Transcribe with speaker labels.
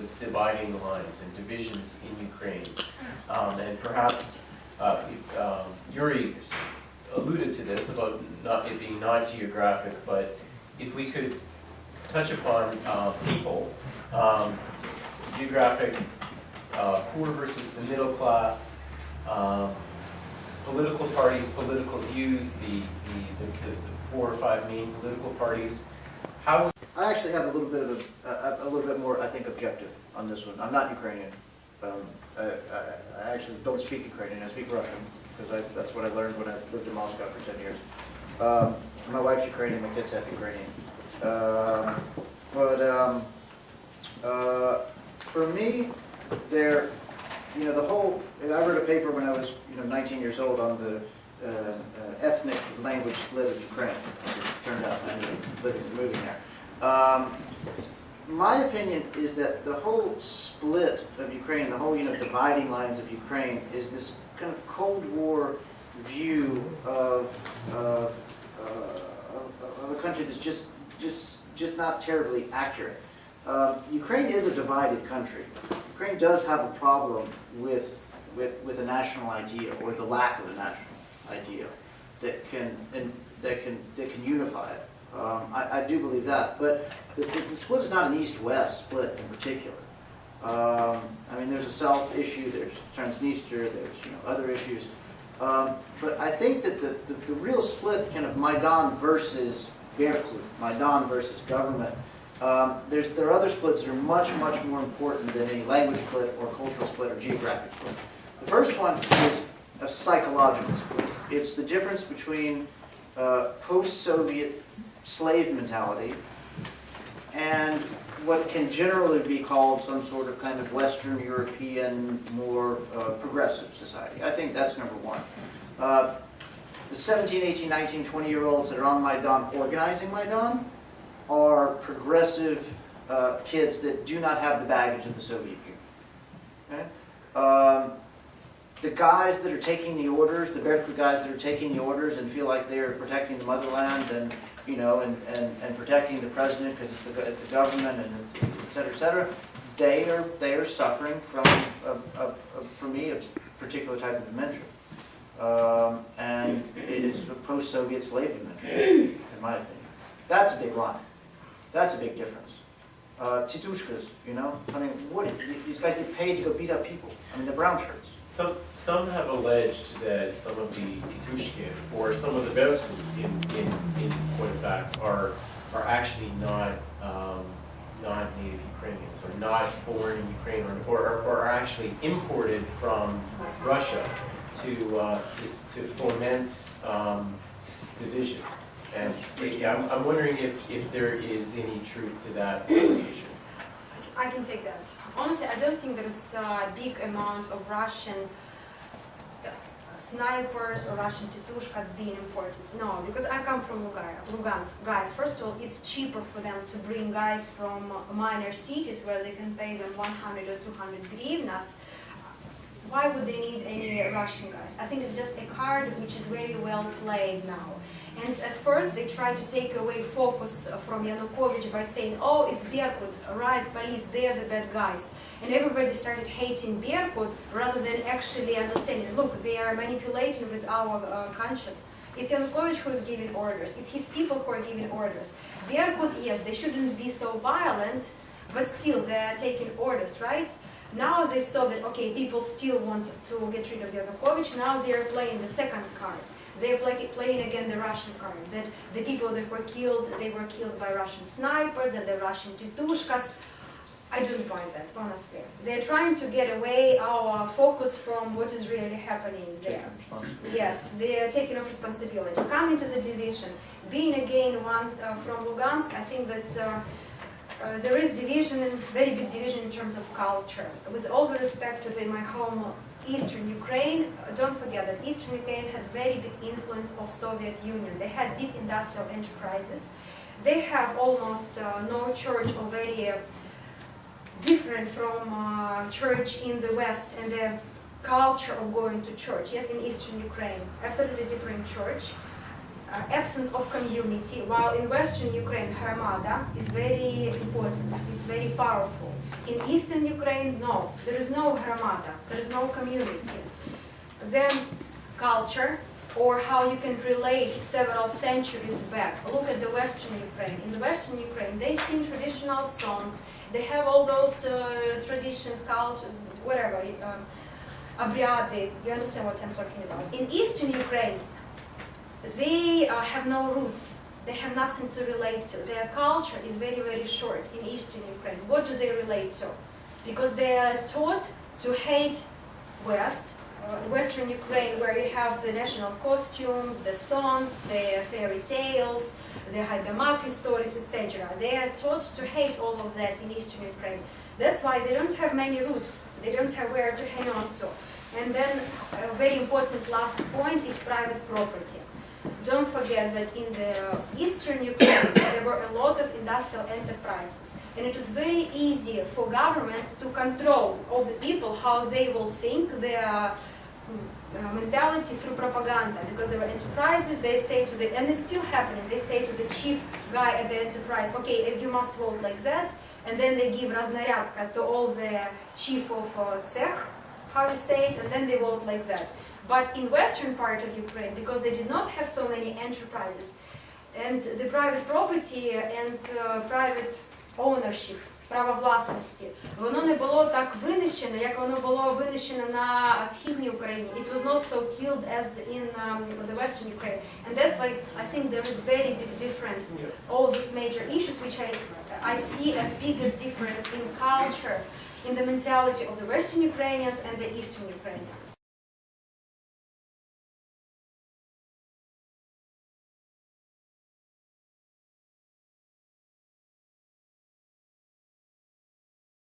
Speaker 1: was dividing lines and divisions in Ukraine. And perhaps Yuri alluded to this about it being not geographic, but if we could touch upon people, geographic, poor versus the middle class, political parties, political views, the 4 or 5 main political parties. How?
Speaker 2: I actually have a little bit more, I think, objective on this one. I'm not Ukrainian. I actually don't speak Ukrainian. I speak Russian because that's what I learned when I lived in Moscow for 10 years. My wife's Ukrainian. My kids have Ukrainian. For me, the whole. I wrote a paper when I was 19 years old on the ethnic language split of Ukraine. As it turned out, I ended up moving there. My opinion is that the whole split of Ukraine, the whole dividing lines of Ukraine, is this kind of Cold War view of a country that's just not terribly accurate. Ukraine is a divided country. Ukraine does have a problem with a national idea, or the lack of a national idea that can unify it. I do believe that, but the split is not an East-West split in particular. I mean, there's a South issue, there's Transnistria, there's other issues, but I think that the real split, kind of Maidan versus Berkut, Maidan versus government. There are other splits that are much more important than any language split or cultural split or geographic split. The first one is a psychological split. It's the difference between post-Soviet slave mentality and what can generally be called some sort of kind of Western European, more progressive society. I think that's number one. The 17, 18, 19, 20-year-olds that are on Maidan, organizing Maidan, are progressive kids that do not have the baggage of the Soviet Union. Okay? The guys that are taking the orders, the Berkut guys that are taking the orders and feel like they're protecting the motherland and and protecting the president because it's the government and et cetera, they are suffering from for me a particular type of dementia, and it is a post-Soviet slave dementia, in my opinion. That's a big line. That's a big difference. Titushkas, I mean, these guys get paid to go beat up people. I mean, they're brown shirts.
Speaker 1: Some have alleged that some of the Titushkin or some of the Berkut in point of fact are actually not native Ukrainians or not born in Ukraine or are actually imported from Russia to foment division. And I'm wondering if there is any truth to that allegation.
Speaker 3: I can take that. Honestly, I don't think there's a big amount of Russian snipers or Russian titushkas being imported. No, because I come from Lugansk. Guys, first of all, it's cheaper for them to bring guys from minor cities where they can pay them 100 or 200 hryvnias. Why would they need any Russian guys? I think it's just a card which is very well played now. And at first they tried to take away focus from Yanukovych by saying, oh, it's Berkut, right, police, they're the bad guys. And everybody started hating Berkut rather than actually understanding, look, they are manipulating with our conscience. It's Yanukovych who is giving orders. It's his people who are giving orders. Berkut, yes, they shouldn't be so violent, but still they are taking orders, right? Now they saw that, okay, people still want to get rid of Yanukovych. Now they are playing the second card. They're playing again the Russian card, that the people that were killed, they were killed by Russian snipers, that they're Russian titushkas. I don't buy that, honestly. They're trying to get away our focus from what is really happening there. Yes, they're taking off responsibility. Coming to the division, being again one from Lugansk, I think that there is division, very big division in terms of culture. With all the respect to my home Eastern Ukraine, don't forget that Eastern Ukraine had very big influence of Soviet Union. They had big industrial enterprises. They have almost no church or very different from church in the West and the culture of going to church. Yes, in Eastern Ukraine, absolutely different church. absence of community, while in Western Ukraine, Hramada is very important, it's very powerful. In Eastern Ukraine, no, there is no Hramada, there is no community. Then culture, or how you can relate several centuries back. Look at the Western Ukraine. In the Western Ukraine, they sing traditional songs, they have all those traditions, culture, whatever, обряды, you understand what I'm talking about. In Eastern Ukraine, they have no roots. They have nothing to relate to. Their culture is very, very short in Eastern Ukraine. What do they relate to? Because they are taught to hate Western Ukraine, where you have the national costumes, the songs, the fairy tales, the Haidamaki stories, etc. They are taught to hate all of that in Eastern Ukraine. That's why they don't have many roots. They don't have where to hang on to. And then a very important last point is private property. Don't forget that in the Eastern Ukraine, there were a lot of industrial enterprises. And it was very easy for government to control all the people, how they will think, their mentality through propaganda. Because there were enterprises, they say to the, and it's still happening, they say to the chief guy at the enterprise, okay, you must vote like that. And then they give разнарядка to all the chief of цех, how you say it, and then they vote like that. But in western part of Ukraine, because they did not have so many enterprises, and the private property and private ownership, право власності, воно не було так винищено, як воно було винищено на Східній Україні. It was not so killed as in the Western Ukraine. And that's why I think there is very big difference. All these major issues which I see as biggest difference in culture, in the mentality of the Western Ukrainians and the Eastern Ukrainians.